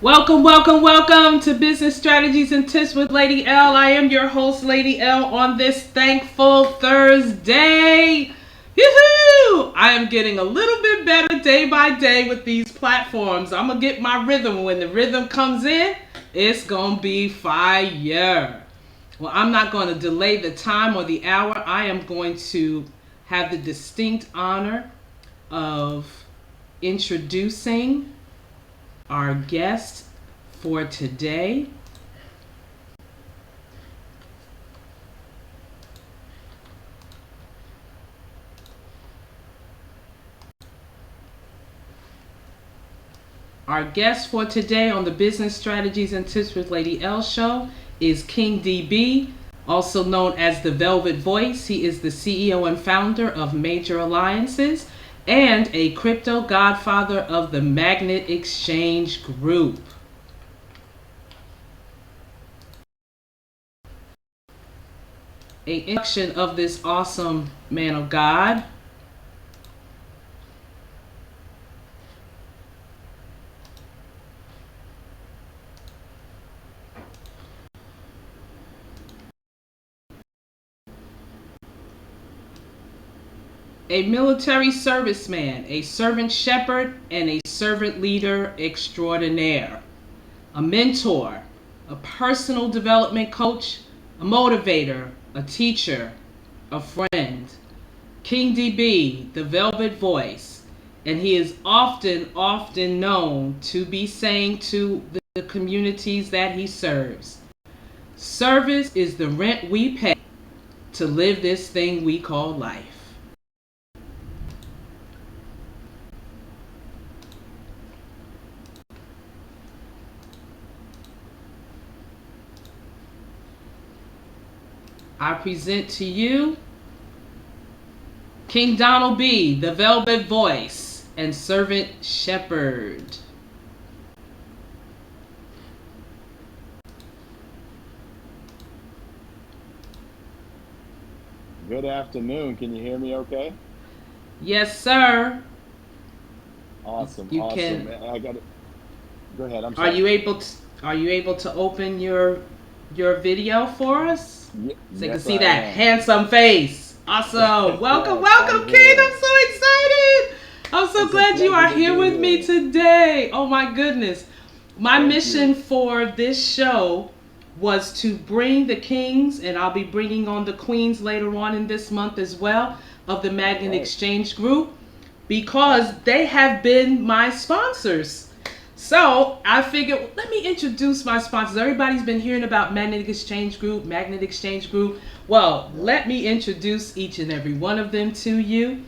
Welcome to Business Strategies and Tips with Lady L. I am your host, Lady L, on this thankful Thursday. Yoo-hoo! I am getting a little bit better day by day with these platforms. I'm going to get my rhythm. When the rhythm comes in, it's going to be fire. Well, I'm not going to delay the time or the hour. I am going to have the distinct honor of introducing our guest for today. Our guest for today on the Business Strategies and Tips with Lady L show is King DB, also known as the Velvet Voice. He is the CEO and founder of Major Alliances and a crypto godfather of the Magnet Exchange Group. An introduction of this awesome man of God. A military serviceman, a servant shepherd, and a servant leader extraordinaire. A mentor, a personal development coach, a motivator, a teacher, a friend. King DB, the Velvet Voice, and he is often known to be saying to the communities that he serves, service is the rent we pay to live this thing we call life. I present to you King Donald B., the Velvet Voice and Servant Shepherd. Good afternoon. Can you hear me okay? Yes, sir. Awesome. You Awesome. can. I got it. Go ahead. I'm Are sorry. you able to open your video for us? So you can Yes, see I that am. handsome face. Awesome. Welcome, Yes, welcome, I'm King. here. I'm so excited. I'm so It's a glad you pleasure are to here be with me here. today. Oh my goodness. My Thank mission you. for this show was to bring the kings, and I'll be bringing on the queens later on in this month as well, of the All Magnet right. Exchange Group, because they have been my sponsors. So I figured, let me introduce my sponsors. Everybody's been hearing about Magnetic Exchange Group, Magnet Exchange Group. Well, Yep. let me introduce each and every one of them to you.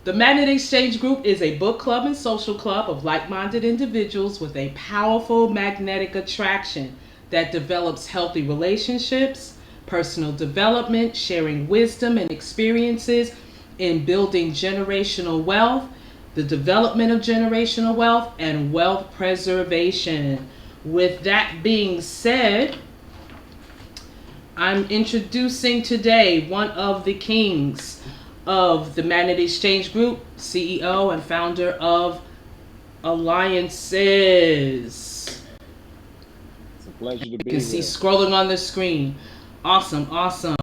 The Magnet Exchange Group is a book club and social club of like-minded individuals with a powerful magnetic attraction that develops healthy relationships, personal development, sharing wisdom and experiences in building generational wealth, the development of generational wealth, and wealth preservation. With that being said, I'm introducing today one of the kings of the Magnet Exchange Group, CEO and founder of Alliances. It's a pleasure to You can be see here. scrolling on the screen. Awesome, awesome.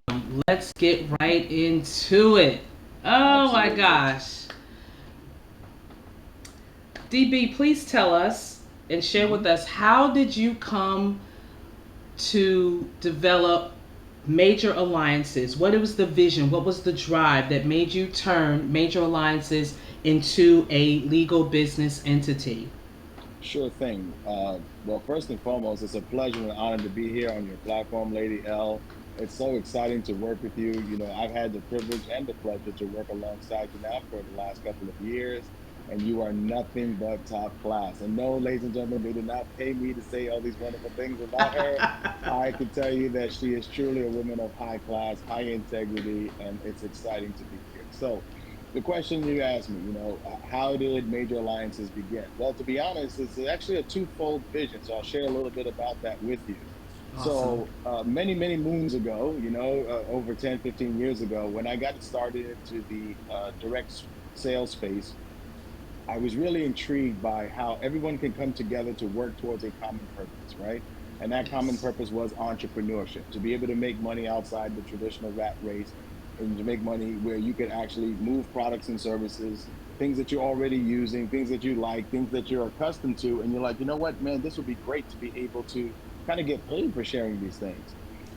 Let's get right into it. Oh my Absolutely. gosh. DB, please tell us and share hmm with us, how did you come to develop Major Alliances? What was the vision? What was the drive that made you turn Major Alliances into a legal business entity? Sure thing. Well, first and foremost, it's a pleasure and honor to be here on your platform, Lady L. It's so exciting to work with you. You know, I've had the privilege and the pleasure to work alongside you now for the last couple of years, and you are nothing but top class. And no, ladies and gentlemen, they did not pay me to say all these wonderful things about her. I can tell you that she is truly a woman of high class, high integrity, and it's exciting to be here. So, the question you asked me, how did Major Alliances begin? Well, to be honest, it's actually a twofold vision. So I'll share a little bit about that with you. Awesome. So many moons ago, over 10, 15 years ago, when I got started into the direct sales space, I was really intrigued by how everyone can come together to work towards a common purpose, right? And that common Yes. purpose was entrepreneurship, to be able to make money outside the traditional rat race and to make money where you could actually move products and services, things that you're already using, things that you like, things that you're accustomed to. And you're like, you know what, man, this would be great to be able to kind of get paid for sharing these things.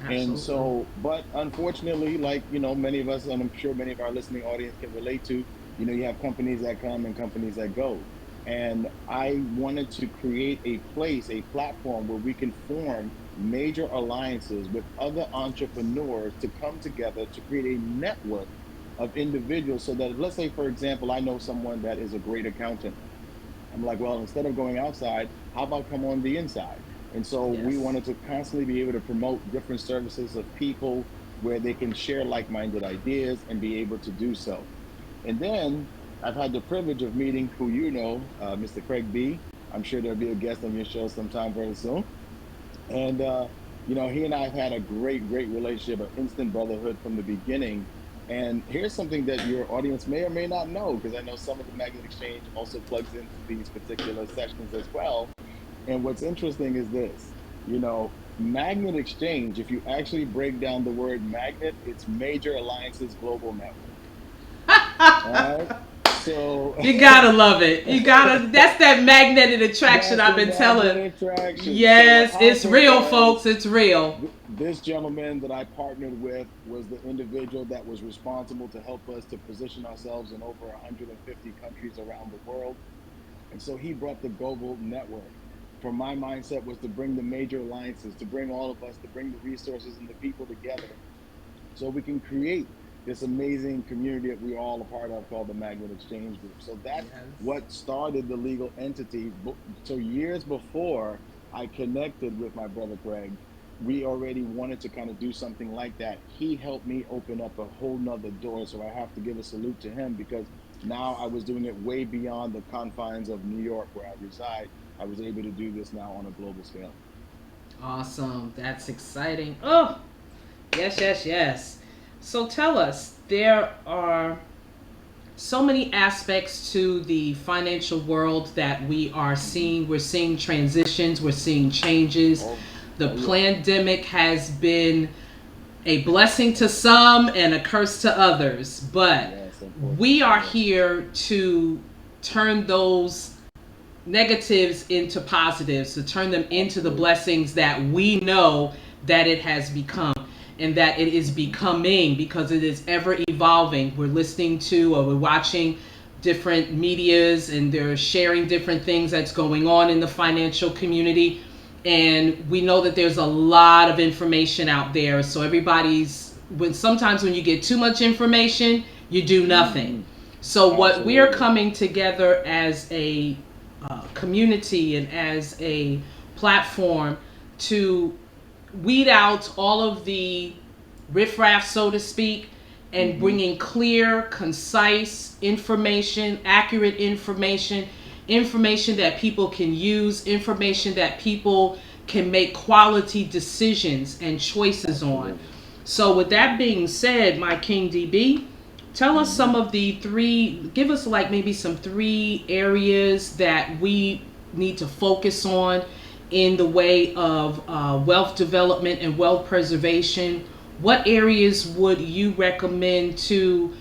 And Absolutely. so, but unfortunately, like, many of us, and I'm sure many of our listening audience can relate to, you have companies that come and companies that go. And I wanted to create a place, a platform where we can form major alliances with other entrepreneurs to come together to create a network of individuals so that, let's say, for example, I know someone that is a great accountant. I'm like, well, instead of going outside, how about come on the inside? And so we Yes. wanted to constantly be able to promote different services of people where they can share like minded ideas and be able to do so. And then I've had the privilege of meeting who Mr. Craig B. I'm sure there'll be a guest on your show sometime very soon. And he and I have had a great, great relationship, an instant brotherhood from the beginning. And here's something that your audience may or may not know, because I know some of the Magnet Exchange also plugs into these particular sessions as well. And what's interesting is this, Magnet Exchange, if you actually break down the word magnet, it's Major Alliances Global Network. All right. So You gotta love it. You gotta. That's that magnetic attraction that's I've a been telling. magnet attraction. So what Yes, it's happened real, was folks. It's real. this gentleman that I partnered with was the individual that was responsible to help us to position ourselves in over 150 countries around the world. And so he brought the global network. For my mindset was to bring the major alliances, to bring all of us, to bring the resources and the people together so we can create this amazing community that we're all a part of called the Magnet Exchange Group. So that's Yes. what started the legal entity. So years before I connected with my brother Craig, we already wanted to kind of do something like that. He helped me open up a whole nother door. So I have to give a salute to him because now I was doing it way beyond the confines of New York where I reside. I was able to do this now on a global scale. Awesome. That's exciting. Oh, yes, yes, yes. So tell us, there are so many aspects to the financial world that we are Mm-hmm. seeing. We're seeing transitions, we're seeing changes. Oh, The oh yeah. pandemic has been a blessing to some and a curse to others, but Yes, we unfortunately, are yes. here to turn those negatives into positives, to turn them into the Absolutely. blessings that we know that it has become and that it is Mm-hmm. becoming, because it is ever evolving. We're listening to or we're watching different medias and they're sharing different things that's going on in the financial community, and we know that there's a lot of information out there. So everybody's, when sometimes when you get too much information, you do nothing. Mm-hmm. So what we're Absolutely. coming together as a community and as a platform to weed out all of the riffraff, so to speak, and Mm-hmm. bringing clear, concise information, accurate information, information that people can use, information that people can make quality decisions and choices on. Absolutely. So, with that being said, my King DB, tell us Mm-hmm. some of the three, give us like maybe some three areas that we need to focus on in the way of wealth development and wealth preservation. What areas would you recommend to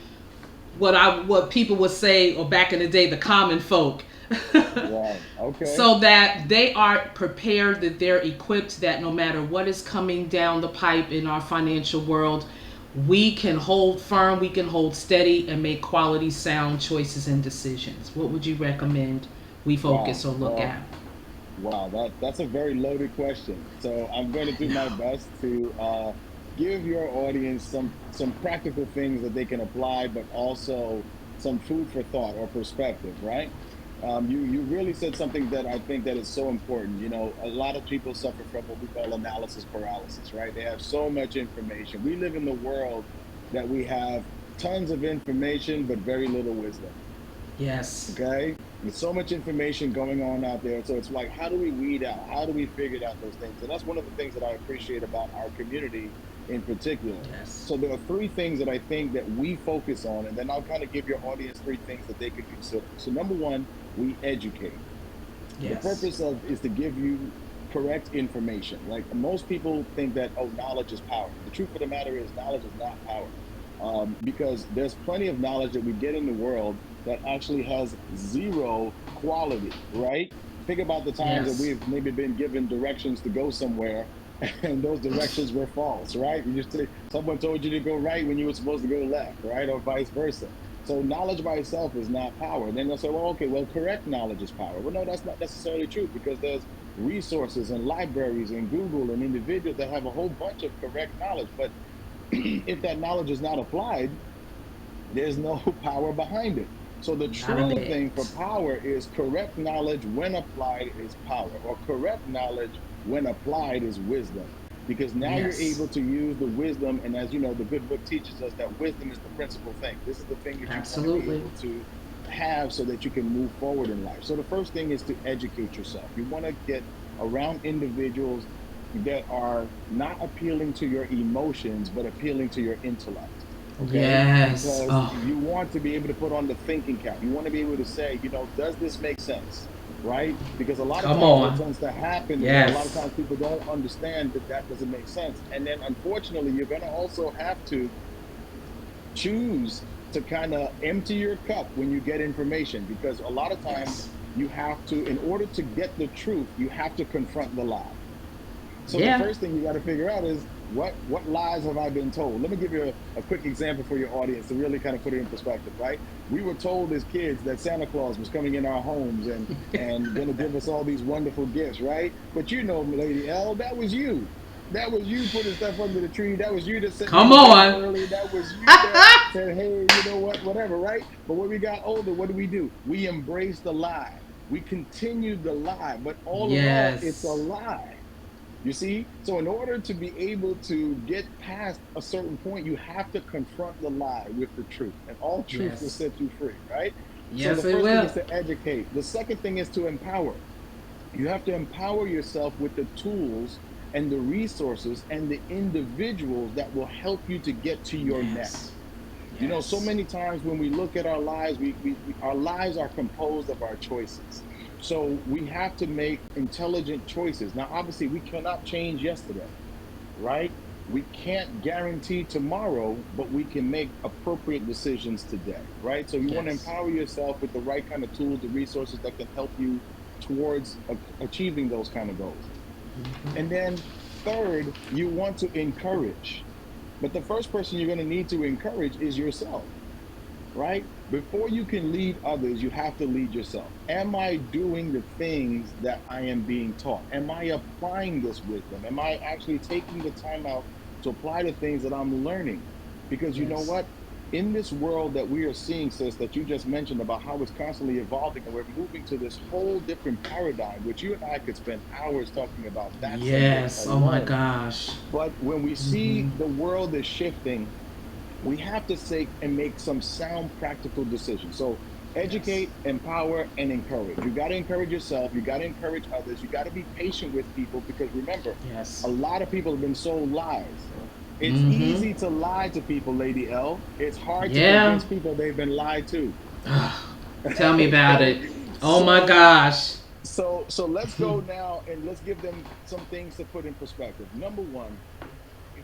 what people would say, or back in the day, the common folk, Right. Okay. so that they are prepared, that they're equipped, that no matter what is coming down the pipe in our financial world, we can hold firm, we can hold steady, and make quality, sound choices and decisions? What would you recommend we focus Wow. or look Well, at? wow. That's a very loaded question. So I'm going to do my best to give your audience some practical things that they can apply, but also some food for thought or perspective. Right. You really said something that I think that is so important. A lot of people suffer from what we call analysis paralysis. Right. They have so much information. We live in the world that we have tons of information, but very little wisdom. Yes. Okay. There's so much information going on out there. So it's like, how do we weed out? How do we figure out those things? And that's one of the things that I appreciate about our community in particular. Yes. So there are three things that I think that we focus on, and then I'll kind of give your audience three things that they can consider. So number one, we educate. The Yes. purpose of is to give you correct information. Like most people think that, oh, knowledge is power. The truth of the matter is knowledge is not power. Because there's plenty of knowledge that we get in the world that actually has zero quality, right? Think about the times that Yes. we've maybe been given directions to go somewhere and those directions were false, right? You just say someone told you to go right when you were supposed to go left, right? Or vice versa. So knowledge by itself is not power. Then they'll say, well, okay, well, correct knowledge is power. Well, no, that's not necessarily true because there's resources and libraries and Google and individuals that have a whole bunch of correct knowledge. But if that knowledge is not applied, there's no power behind it. So the Not a true thing for bit. power is correct knowledge when applied is power, or correct knowledge when applied is wisdom. Because now you're Yes. able to use the wisdom, and as you know, the good book teaches us that wisdom is the principal thing. This is the thing that you want to be Absolutely. able to have so that you can move forward in life. So the first thing is to educate yourself. You want to get around individuals that are not appealing to your emotions, but appealing to your intellect. Okay. Yes. Because Oh, you want to be able to put on the thinking cap. You want to be able to say, does this make sense? Right? Because a lot of come times what on. tends to happen is that a lot of Yes. times people don't understand that that doesn't make sense. And then unfortunately, you're going to also have to choose to kind of empty your cup when you get information because a lot of times Yes. you have to, in order to get the truth, you have to confront the lie. So the Yeah. first thing you got to figure out is what lies have I been told? Let me give you a quick example for your audience to really kind of put it in perspective, right? We were told as kids that Santa Claus was coming in our homes and going to give us all these wonderful gifts, right? But Lady L, that was you. That was you putting stuff under the tree. That was you that sent me Come to bed on. early. That was you that said, hey, you know what, whatever, right? But when we got older, what do? We embraced the lie. We continued the lie, but all along, it's a Yes. lie. You see? So, in order to be able to get past a certain point, you have to confront the lie with the truth. And all truth will Yes. set you free, right? So, Yes, the it first thing will. is to educate. The second thing is to empower. You have to empower yourself with the tools and the resources and the individuals that will help you to get to your Yes. next. So Yes. many times when we look at our lives, our lives are composed of our choices. So we have to make intelligent choices. Now, obviously, we cannot change yesterday, right? We can't guarantee tomorrow, but we can make appropriate decisions today, right? So you want to Yes. empower yourself with the right kind of tools, the resources that can help you towards achieving those kind of goals. And then third, you want to encourage. But the first person you're going to need to encourage is yourself, right? Before you can lead others, you have to lead yourself. Am I doing the things that I am being taught? Am I applying this wisdom? Am I actually taking the time out to apply the things that I'm learning? Because you know Yes. what? In this world that we are seeing, sis, that you just mentioned about how it's constantly evolving and we're moving to this whole different paradigm, which you and I could spend hours talking about that subject Yes. Oh my alone. gosh. But when we Mm-hmm. see the world is shifting, we have to say and make some sound practical decisions. So Yes. educate, empower, and encourage. You got to encourage yourself. You got to encourage others. You got to be patient with people because remember, a Yes. lot of people have been sold lies. It's Mm-hmm. easy to lie to people, Lady L. It's hard to Yeah. convince people they've been lied to. Tell me about Okay, it. Oh my so gosh. so let's go now and let's give them some things to put in perspective. Number one,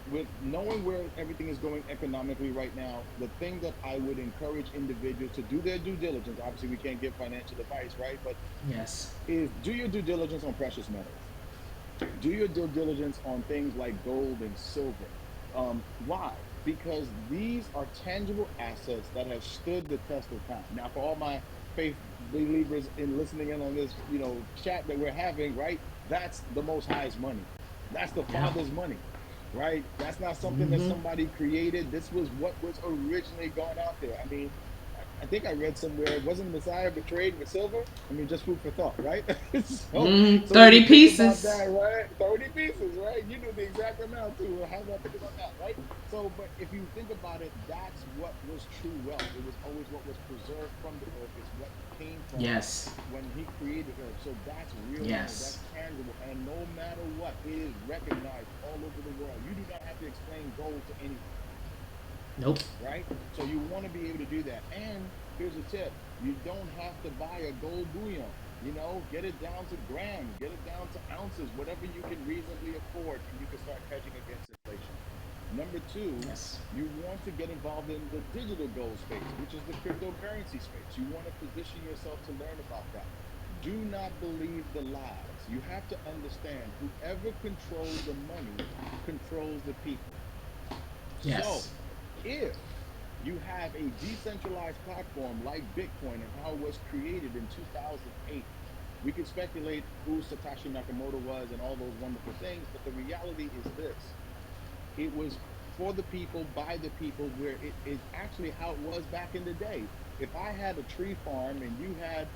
with knowing where everything is going economically right now, the thing that I would encourage individuals to do their due diligence, obviously we can't give financial advice, right? But Yes. is do your due diligence on precious metals. Do your due diligence on things like gold and silver. Why? Because these are tangible assets that have stood the test of time. Now, for all my faith believers in listening in on this, chat that we're having, right? That's the Most High's money. That's the Yeah. Father's money, right? That's not something that Mm-hmm. somebody created. This was what was originally gone out there. I mean, I think I read somewhere, wasn't Messiah betrayed with silver? I mean, just food for thought, right? so, so when you 30 think about that, pieces. right? 30 pieces, right? You knew the exact amount too. How did I think about that, right? So, but if you think about it, that's what was true wealth. It was always what was preserved from the earth. It's what came from Yes. when he created earth. So that's real money. That's Yes. tangible. And no matter what, it is recognized all over the world. You do not have to explain gold to anyone, Nope. right? So you want to be able to do that. And here's a tip: you don't have to buy a gold bullion. Get it down to grams, get it down to ounces, whatever you can reasonably afford, and you can start hedging against inflation. Number two, Yes. you want to get involved in the digital gold space, which is the cryptocurrency space. You want to position yourself to learn about that. Do not believe the lies. You have to understand whoever controls the money controls the people. So, Yes. if you have a decentralized platform like Bitcoin and how it was created in 2008, we could speculate who Satoshi Nakamoto was and all those wonderful things, but the reality is this: it was for the people, by the people, where it is actually how it was back in the day. If I had a tree farm and you had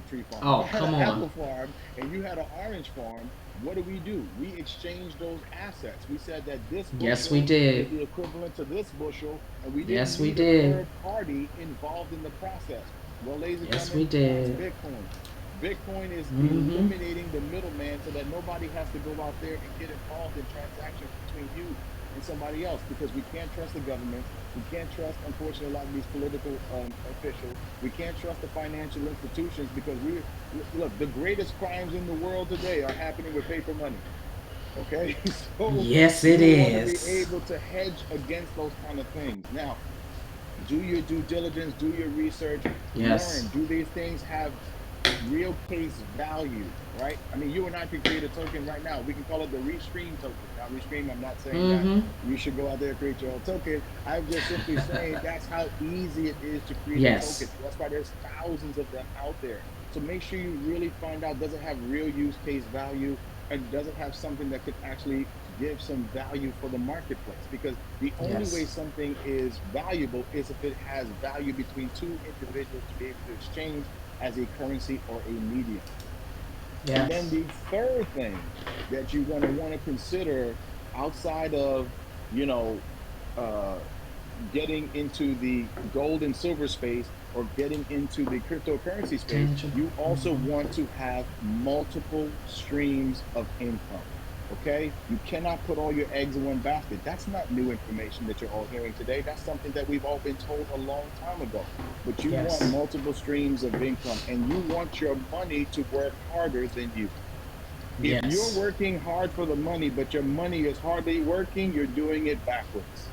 tree farm, if I Oh, had an come on. apple farm and you had an orange farm, what do? We exchanged those assets. We said that this Yes, we bushel is did. the equivalent to this bushel, and we didn't Yes, we need a did. third party involved in the process. Well, ladies and Yes, we gentlemen, that's did. Bitcoin. Bitcoin is Mm-hmm. eliminating the middleman so that nobody has to go out there and get involved in transactions between you and somebody else, because we can't trust the governments. We can't trust, unfortunately, a lot of these political officials. We can't trust the financial institutions because look, the greatest crimes in the world today are happening with paper money. Okay, so Yes, it you want to be is. able to hedge against those kind of things. Now, do your due diligence, do your research, Yes. learn. Do these things have real case value, right? I mean, you and I can create a token right now. We can call it the Restream token. Now, Restream, I'm not saying that Mm-hmm. you should go out there and create your own token. I'm just simply saying that's how easy it is to create a token. Yes. That's why there's thousands of them out there. So make sure you really find out, does it have real use case value, and does it have something that could actually give some value for the marketplace? Because the only way Yes. something is valuable is if it has value between two individuals to be able to exchange as a currency or a medium. And then Yes. the third thing that you're going to want to consider outside of, you know, uh, getting into the gold and silver space or getting into the cryptocurrency space, Tangible. you also Mm-hmm. want to have multiple streams of income. Okay, you cannot put all your eggs in one basket. That's not new information that you're all hearing today. That's something that we've all been told a long time ago. But you want Yes. multiple streams of income and you want your money to work harder than you. If you're Yes. working hard for the money, but your money is hardly working, you're doing it backwards.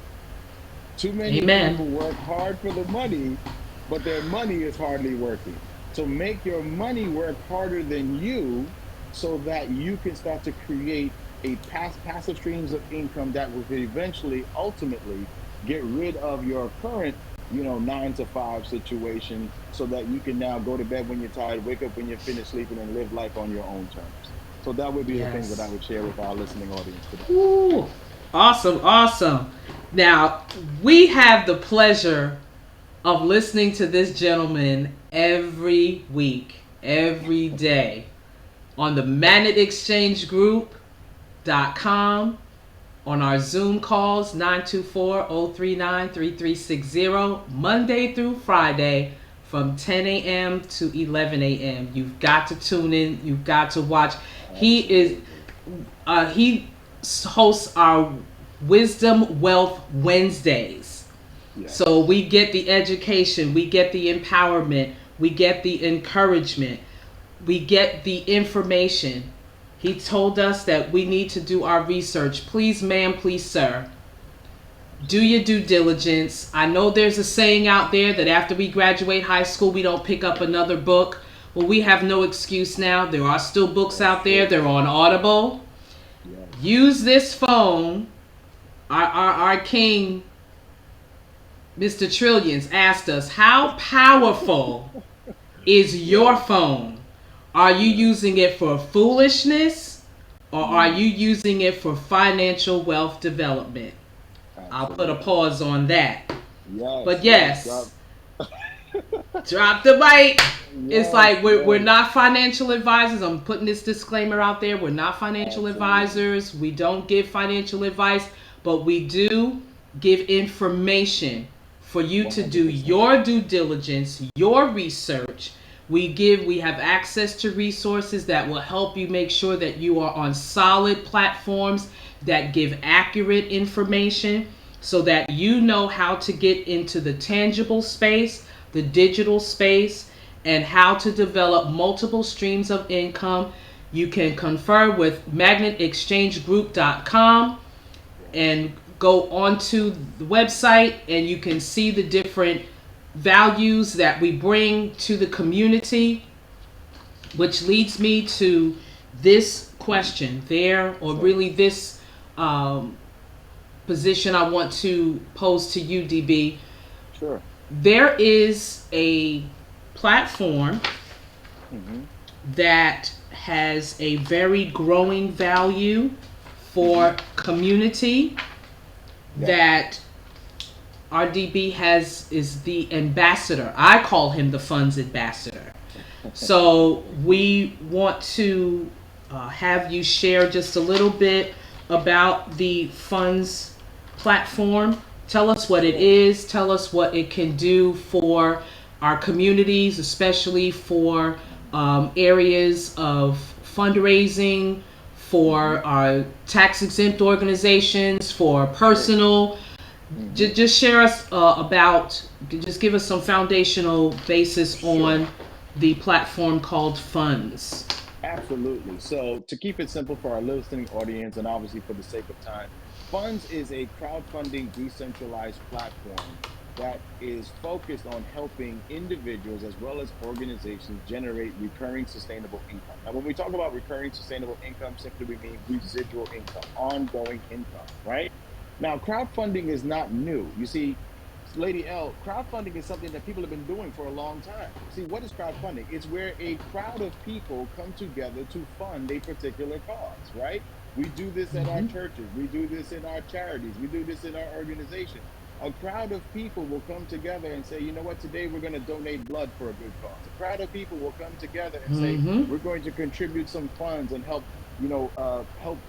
Too many Amen. people work hard for the money, but their money is hardly working. So make your money work harder than you so that you can start to create a passive streams of income that will eventually, ultimately, get rid of your current, 9 to 5 situation so that you can now go to bed when you're tired, wake up when you're finished sleeping, and live life on your own terms. So that would be the things that I Yes. would share with our listening audience today. Ooh. Awesome. Awesome. Now, we have the pleasure of listening to this gentleman every week, every day on the manetexchangegroup.com, on our Zoom calls 924-039-3360, Monday through Friday from 10 a.m. to 11 a.m. You've got to tune in. You've got to watch. He is Absolutely. he hosts our Wisdom Wealth Wednesdays. So Yes. we get the education, we get the empowerment, we get the encouragement, we get the information. He told us that we need to do our research. Please, ma'am, please, sir, do your due diligence. I know there's a saying out there that after we graduate high school, we don't pick up another book. Well, we have no excuse now. There are still books That's out there. true. They're on Audible. Yes. Use this phone. Our king, Mr. Trillions, asked us, how powerful is your Yes. phone? Are you Yes. using it for foolishness or are you Mm, using it for financial wealth development? I'll put a absolutely. pause on that. Yes. But Yes. yes, Drop the mic. It's Yes, like we're yes, not financial advisors. I'm putting this disclaimer out there. We're not financial absolutely. advisors. We don't give financial advice, but we do give information for you to do 100%. your due diligence, your research. We have access to resources that will help you make sure that you are on solid platforms that give accurate information so that you know how to get into the tangible space, the digital space, and how to develop multiple streams of income. You can confer with magnetexchangegroup.com Yes. and go onto the website, and you can see the different values that we bring to the community, which leads me to this question there, or Sure. really this um, position I want to pose to you, DB. Sure. There is a platform Mm-hmm. that has a very growing value Mm-hmm. for community Yep. that RDB has is the ambassador. I call him the funds ambassador. So we want to have you share just a little bit about the funds platform. Tell us what it Sure. is. Tell us what it can do for our communities, especially for areas of fundraising, Mm-hmm. for our tax exempt organizations, for Sure. personal. Mm-hmm. Just share us about, just give us some foundational basis Sure. on the platform called Funds. Absolutely. So, to keep it simple for our listening audience, and obviously for the sake of time, Funds is a crowdfunding decentralized platform that is focused on helping individuals as well as organizations generate recurring sustainable income. Now, when we talk about recurring sustainable income, simply we mean residual income, ongoing income, right? Now, crowdfunding is not new. You see, Lady L, crowdfunding is something that people have been doing for a long time. See, what is crowdfunding? It's where a crowd of people come together to fund a particular cause, right? We do this at our Mm-hmm. churches, we do this in our charities, we do this in our organizations. A crowd of people will come together and say, you know what, today we're going to donate blood for a good cause. A crowd of people will come together and say, Mm-hmm. we're going to contribute some funds and help, help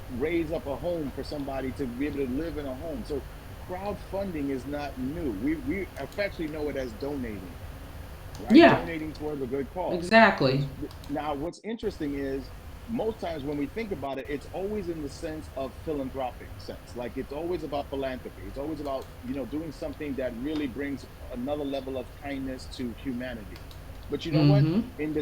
raise up a home for somebody to be able to live in a home. So crowdfunding is not new. We affectionately know it as donating, right? Yeah, Donating towards a good cause. exactly. Now, what's interesting is most times when we think about it, it's always in the sense of philanthropic sense. Like it's always about philanthropy. It's always about, doing something that really brings another level of kindness to humanity. But you know what? Mm-hmm. In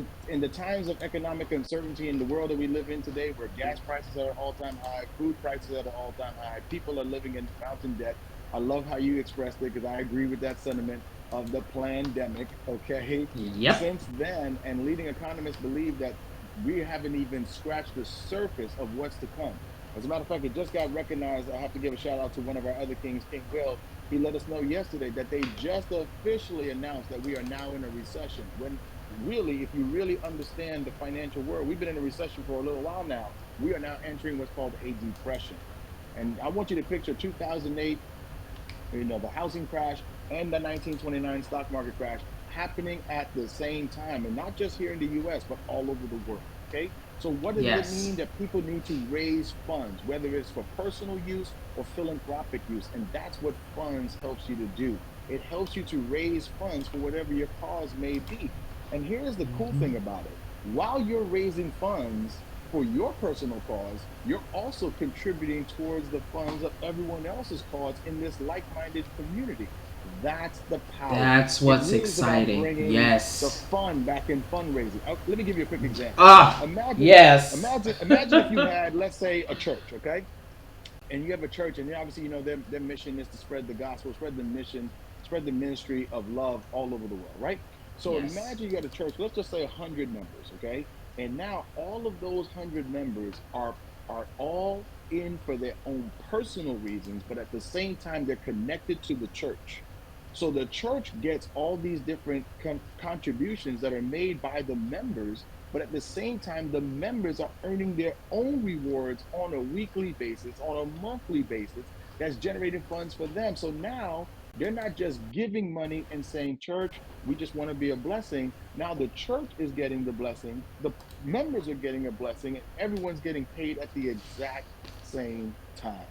the times of economic uncertainty in the world that we live in today, where gas prices are at all-time high, food prices are at an all-time high, people are living in mountain debt. I love how you expressed it because I agree with that sentiment of the pandemic. Okay, Yep. since then, and leading economists believe that we haven't even scratched the surface of what's to come. As a matter of fact, it just got recognized. I have to give a shout out to one of our other kings, King Will. He let us know yesterday that they just officially announced that we are now in a recession. When really, if you really understand the financial world, we've been in a recession for a little while now. We are now entering what's called a depression. And I want you to picture 2008, the housing crash and the 1929 stock market crash happening at the same time, and not just here in the US but all over the world. Okay, so what does it Yes. mean that people need to raise funds, whether it's for personal use or philanthropic use? And that's what funds helps you to do. It helps you to raise funds for whatever your cause may be. And here's the cool thing about it: while you're raising funds for your personal cause, you're also contributing towards the funds of everyone else's cause in this like minded community. That's the power. That's It what's really is about exciting. bringing the Yes. fun back in fundraising. Let me give you a quick example. Ah, Imagine, yes. imagine if you had, let's say, a church, okay? And you have a church, and obviously, their mission is to spread the gospel, spread the mission, spread the ministry of love all over the world, right? So Yes. imagine you got a church, let's just say 100 members, okay? And now all of those 100 members are all in for their own personal reasons, but at the same time they're connected to the church. So the church gets all these different contributions that are made by the members, but at the same time, the members are earning their own rewards on a weekly basis, on a monthly basis, that's generating funds for them. So now They're not just giving money and saying, church, we just want to be a blessing. Now the church is getting the blessing, the members are getting a blessing, and everyone's getting paid at the exact same time.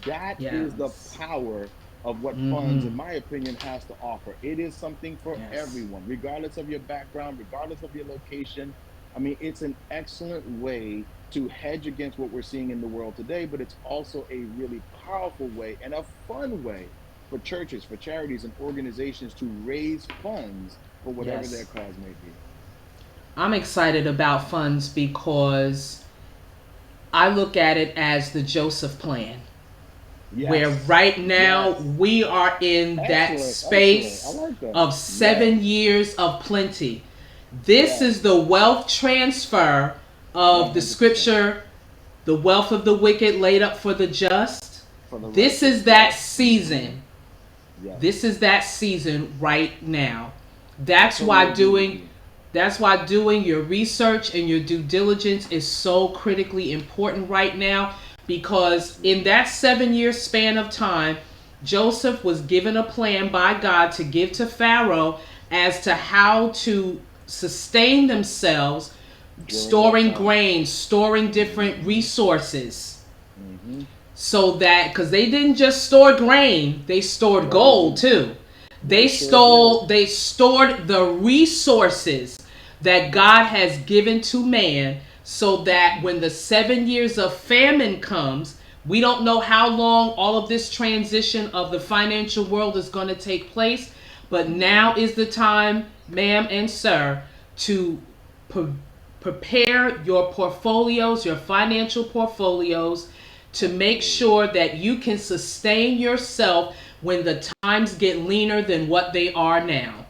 That is the Yes. power of what funds, Mm-hmm. in my opinion, has to offer. It is something for Yes. everyone, regardless of your background, regardless of your location. I mean, it's an excellent way to hedge against what we're seeing in the world today, but it's also a really powerful way and a fun way for churches, for charities, and organizations to raise funds for whatever their Yes. cause may be. I'm excited about funds because I look at it as the Joseph plan, where Yes, right now yes. we are in that Excellent, excellent. I space like that. of Yes, 7 years of plenty. This yes. is the wealth transfer of the 100%. scripture, the wealth of the wicked laid up for the just. For the This righteous, is that yes. Hmm. season. This Yes. is that season right now. I That's totally why agree with doing you. that's why doing your research and your due diligence is so critically important right now, because in Absolutely. that 7 year span of time, Joseph was given a plan by God to give to Pharaoh as to how to sustain themselves, During that storing time. grain, storing different Hmm. resources, Hmm. so that, because they didn't just store grain, they stored No, they gold didn't. too. They sure did. They stored the resources that God Yes. has given to man, so that Hmm. when the 7 years of famine comes, we don't know how long all of this transition of the financial world is going to take place, but Hmm. now is the time, ma'am and sir, to pre- prepare your portfolios, your financial portfolios, to make Absolutely. sure that you can sustain yourself when the times get leaner than what they are now.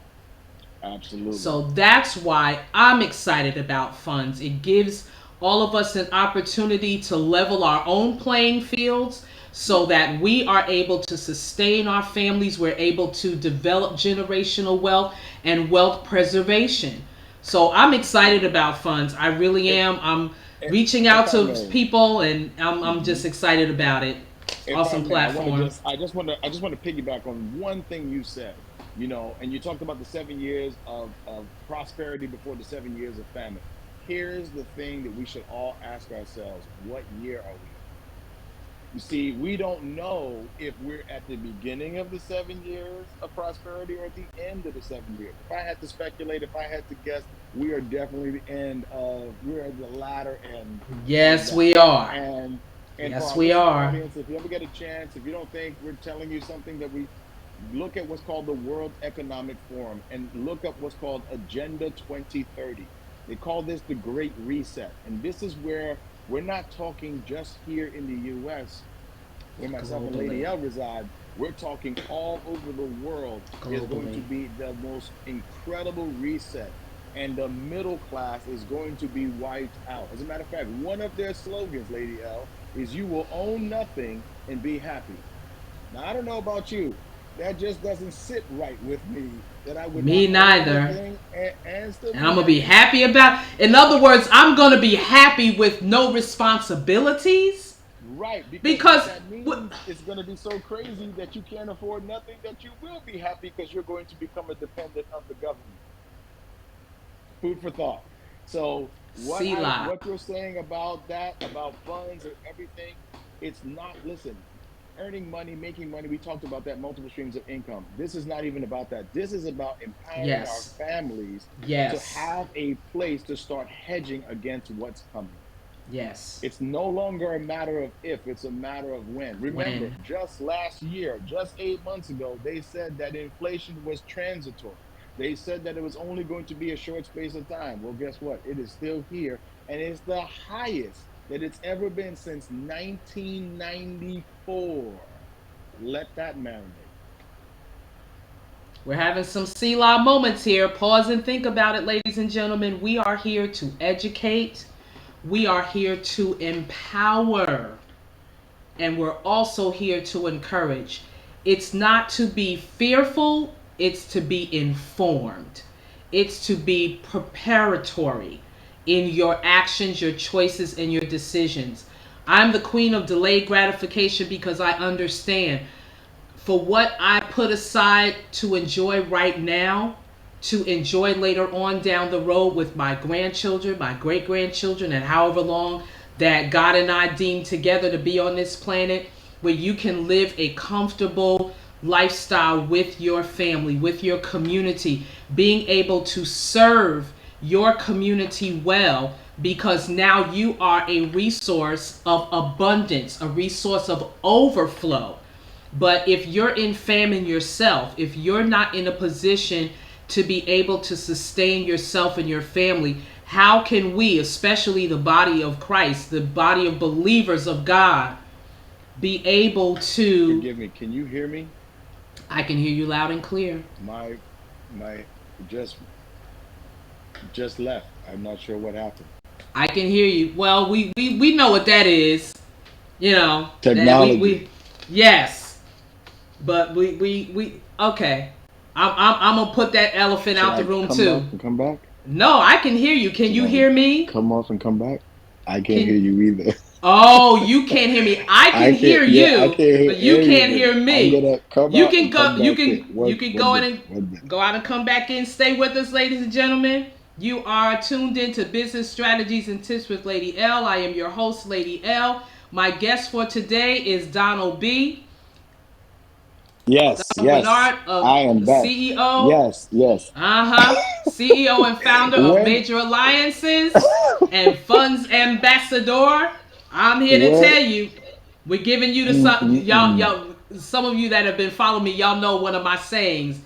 Absolutely. So that's why I'm excited about funds. It gives all of us an opportunity to level our own playing fields so Yes. that we are able to sustain our families. We're able to develop generational wealth and wealth preservation. So I'm excited Absolutely. about funds. I really If, am. I'm if, reaching if out I to may. people, and I'm Hmm. just excited about it. If I Awesome may, platform. I just want to piggyback on one thing you said. And you talked about the 7 years of prosperity before the 7 years of famine. Here's the thing that we should all ask ourselves: what year are we in? You see, we don't know if we're at the beginning of the 7 years of prosperity or at the end of the 7 years. If I had to speculate, if I had to guess, we are definitely we're at the latter end of Yes, that. we are. And for Yes, our we listening are. audience, if you ever get a chance, if you don't think we're telling you something that we look at what's called the World Economic Forum and look up what's called Agenda 2030. They call this the Great Reset. And this is where we're not talking just here in the US, where myself and Lady Globally. L reside. We're talking all over the world is going to Globally. be the most incredible reset. And the middle class is going to be wiped out. As a matter of fact, one of their slogans, Lady L, is "You will own nothing and be happy." Now, I don't know about you. That just doesn't sit right with me, that I would not Me own neither. anything and still And be I'm gonna be happy. happy about. In other words, I'm gonna be happy with no responsibilities, Right, because what because that means is going to be so crazy that you can't afford nothing, that you will be happy because you're going to become a dependent of the government. Food for thought. So Sila. what you're saying about that, about funds and everything, it's not, listen, earning money, making money, we talked about that, multiple streams of income. This is not even about that. This is about empowering our Yes. families to Yes. have a place to start hedging against what's coming. Yes. It's no longer a matter of if, it's a matter of when. Remember, When. just last year, just 8 months ago, they said that inflation was transitory. They said that it was only going to be a short space of time. Well, guess what? It is still here, and it's the highest that it's ever been since 1994. Let that marinate. We're having some Selah moments here. Pause and think about it, ladies and gentlemen. We are here to educate. We are here to empower. And we're also here to encourage. It's not to be fearful, it's to be informed. It's to be preparatory in your actions, your choices, and your decisions. I'm the queen of delayed gratification because I understand, for what I put aside to enjoy right now, to enjoy later on down the road with my grandchildren, my great grandchildren, and however long that God and I deem together to be on this planet, where you can live a comfortable lifestyle with your family, with your community, being able to serve your community well, because now you are a resource of abundance, a resource of overflow. But if you're in famine yourself, if you're not in a position to be able to sustain yourself and your family, how can we, especially the body of Christ, the body of believers of God, be able to... Forgive me. Can you hear me? I can hear you loud and clear. My just left. I'm not sure what happened. I can hear you. Well, we know what that is. You know. Technology. That we yes. But we okay. I'm gonna put that elephant out the room too. Come back. No, I can hear you. Can you hear me? Come off and come back. I can't hear you either. Oh, you can't hear me. I can hear you, I can't hear, but you can't hear me. I'm gonna come you out can and go. come You back can. in. You can go in and go out and come back in. Stay with us, ladies and gentlemen. You are tuned into Business Strategies and Tips with Lady L. I am your host, Lady L. My guest for today is Donald B. Yes, Donald yes. Benard, I am back. CEO. Yes. CEO and founder of Major Alliances and Funds Ambassador. I'm here to tell you, we're giving you y'all. Some of you that have been following me, y'all know one of my sayings.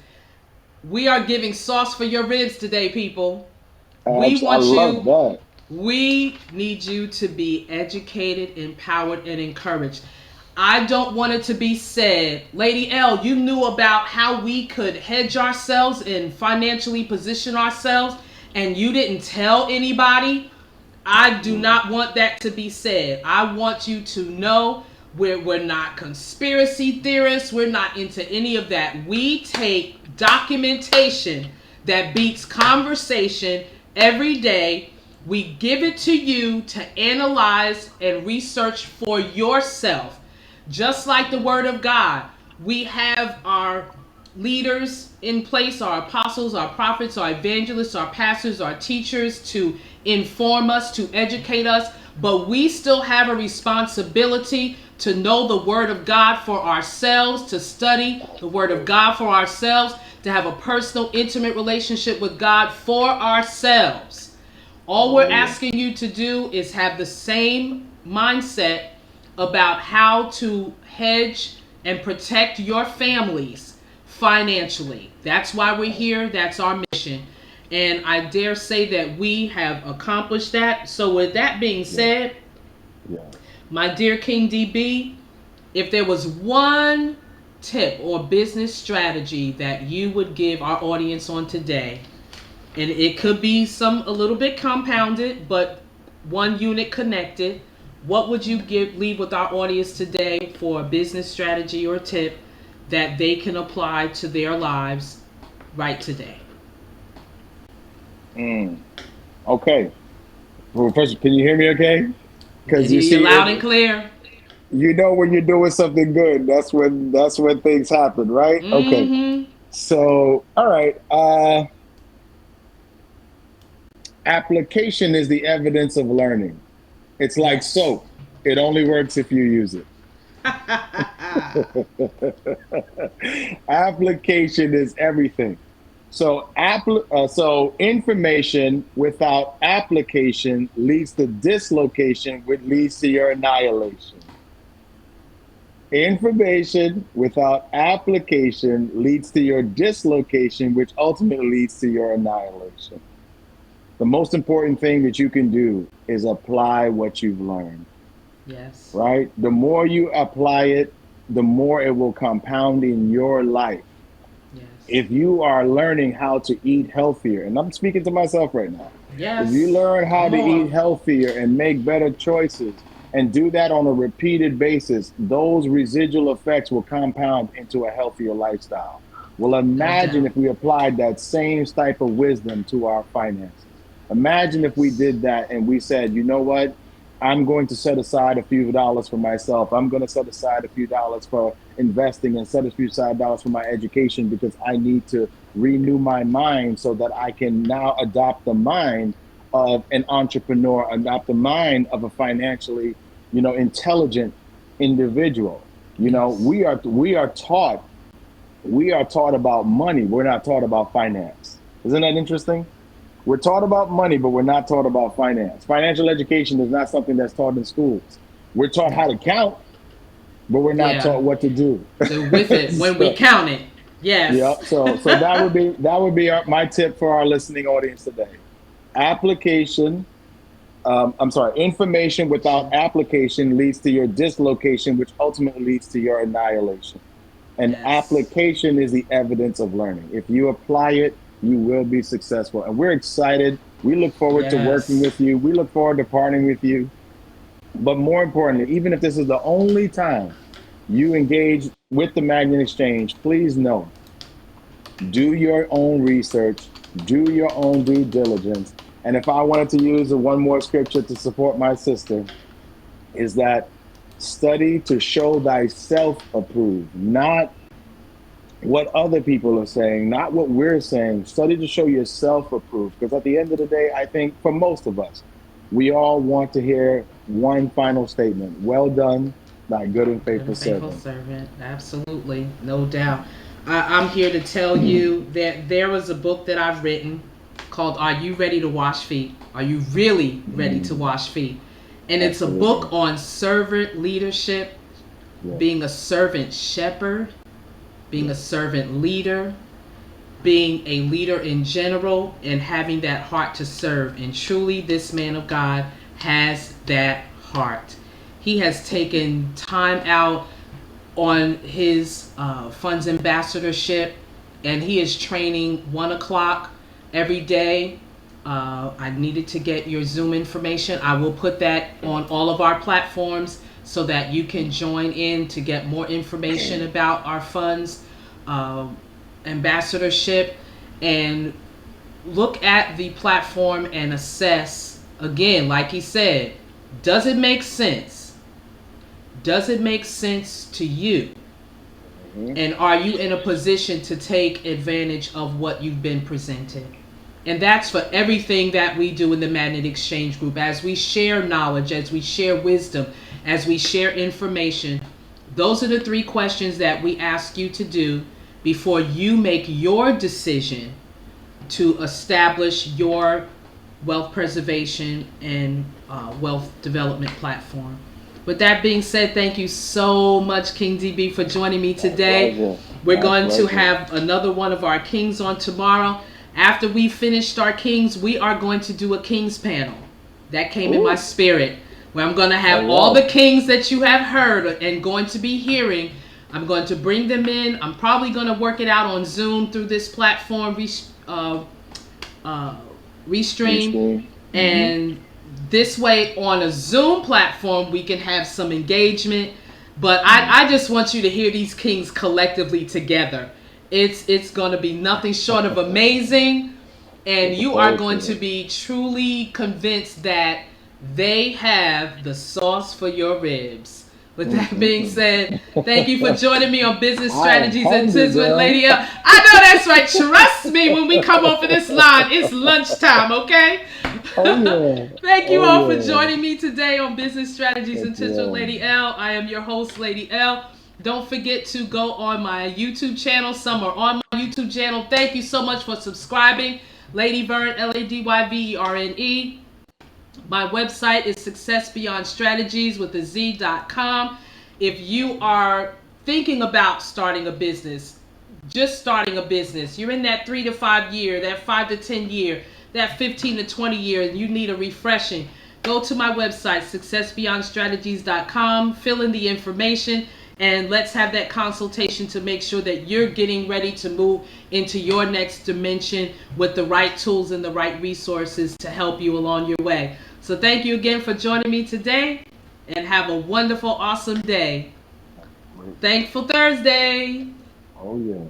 We are giving sauce for your ribs today, people. We love that. We need you to be educated, empowered, and encouraged. I don't want it to be said, Lady L, you knew about how we could hedge ourselves and financially position ourselves, and you didn't tell anybody. I do not want that to be said. I want you to know we're not conspiracy theorists. We're not into any of that. We take documentation that beats conversation every day. We give it to you to analyze and research for yourself. Just like the word of God, we have our leaders in place, our apostles, our prophets, our evangelists, our pastors, our teachers, to inform us, to educate us, but we still have a responsibility to know the word of God for ourselves, to study the word of God for ourselves, to have a personal, intimate relationship with God for ourselves. All we're asking you to do is have the same mindset about how to hedge and protect your families financially. That's why we're here. That's our mission. And I dare say that we have accomplished that. So with that being said, my dear King DB, if there was one tip or business strategy that you would give our audience on today, and it could be a little bit compounded, but one unit connected, what would you leave with our audience today for a business strategy or tip that they can apply to their lives right today? Okay. Well, first, can you hear me okay? Because you see loud and clear. You know when you're doing something good, that's when things happen, right? Mm-hmm. Okay. So, all right. Application is the evidence of learning. It's like soap. It only works if you use it. Application is everything. So information without application leads to dislocation, which leads to your annihilation. Information without application leads to your dislocation, which ultimately leads to your annihilation. The most important thing that you can do is apply what you've learned. Yes. Right? The more you apply it, the more it will compound in your life. Yes. If you are learning how to eat healthier, and I'm speaking to myself right now. Yes. If you learn how to eat healthier and make better choices and do that on a repeated basis, those residual effects will compound into a healthier lifestyle. Well, imagine if we applied that same type of wisdom to our finances. Imagine if we did that and we said, you know what? I'm going to set aside a few dollars for myself. I'm going to set aside a few dollars for investing and set a few side dollars for my education because I need to renew my mind so that I can now adopt the mind of an entrepreneur, adopt the mind of a financially, intelligent individual. Yes. We are taught about money. We're not taught about finance. Isn't that interesting? We're taught about money, but we're not taught about finance. Financial education is not something that's taught in schools. We're taught how to count, but we're not Yeah. taught what to do. So with it, when we So, count it. yeah. Yes. So that would be my tip for our listening audience today. Application. I'm sorry. Information without application leads to your dislocation, which ultimately leads to your annihilation. And Yes. application is the evidence of learning. If you apply it, you will be successful. And we're excited. We look forward to working Yes. with you. We look forward to partnering with you. But more importantly, even if this is the only time you engage with the Magnet Exchange, please know, do your own research, do your own due diligence. And if I wanted to use one more scripture to support my sister, is that study to show thyself approved, not what other people are saying, not what we're saying. Study to show yourself approved. Because at the end of the day, I think for most of us, we all want to hear one final statement: well done, thy good and Good faithful and faithful servant. servant. Absolutely. No doubt. I'm here to tell you that there was a book that I've written called Are You Ready to Wash Feet? Are You Really Ready to Mm, Wash Feet? And it's a absolutely. book on servant leadership, being a Yes. servant shepherd, being a Yes. servant leader, being a leader in general, and having that heart to serve. And truly, this man of God has that heart. He has taken time out on his funds ambassadorship, and he is training 1 o'clock every day. I needed to get your Zoom information. I will put that on all of our platforms so that you can join in to get more information about our funds uh, ambassadorship, and look at the platform and assess again, like he said, does it make sense? Does it make sense to you? Hmm. And are you in a position to take advantage of what you've been presented? And that's for everything that we do in the Magnet Exchange Group. As we share knowledge, as we share wisdom, as we share information, those are the three questions that we ask you to do before you make your decision to establish your wealth preservation and wealth development platform. With that being said, thank you so much, King DB, for joining me My today. pleasure. We're My going to pleasure. have another one of our kings on tomorrow. After we finished our kings, we are going to do a kings panel. That came in my Ooh, spirit, where I'm going to I have all the love. kings that you have heard and going to be hearing. I'm going to bring them in. I'm probably going to work it out on Zoom through this platform, uh, Restream, Restream. Hmm. and this way on a Zoom platform we can have some engagement. But I just want you to hear these kings collectively together. It's going to be nothing short of amazing, and Looking you are forward going to to it. be truly convinced that they have the sauce for your ribs. With that being Mm-mm-mm. said, thank you for joining me on Business I am Strategies and hungry, Tips with girl. Lady L. I know that's right. Trust me, when we come off of this line, it's lunchtime, okay? Oh yeah. Thank you Oh all for yeah. joining me today on Business Strategies Heck and Tips with yeah. Lady L. I am your host, Lady L. Don't forget to go on my YouTube channel. Some are on my YouTube channel. Thank you so much for subscribing. Lady Vern, LadyVerne. My website is Success Beyond Strategies with a Z.com. If you are thinking about starting a business, just starting a business, you're in that 3 to 5 year, that 5 to 10 year, that 15 to 20 year, and you need a refreshing, go to my website, successbeyondstrategies.com, fill in the information, and let's have that consultation to make sure that you're getting ready to move into your next dimension with the right tools and the right resources to help you along your way. So thank you again for joining me today, and have a wonderful, awesome day. Great. Thankful Thursday. Oh yeah.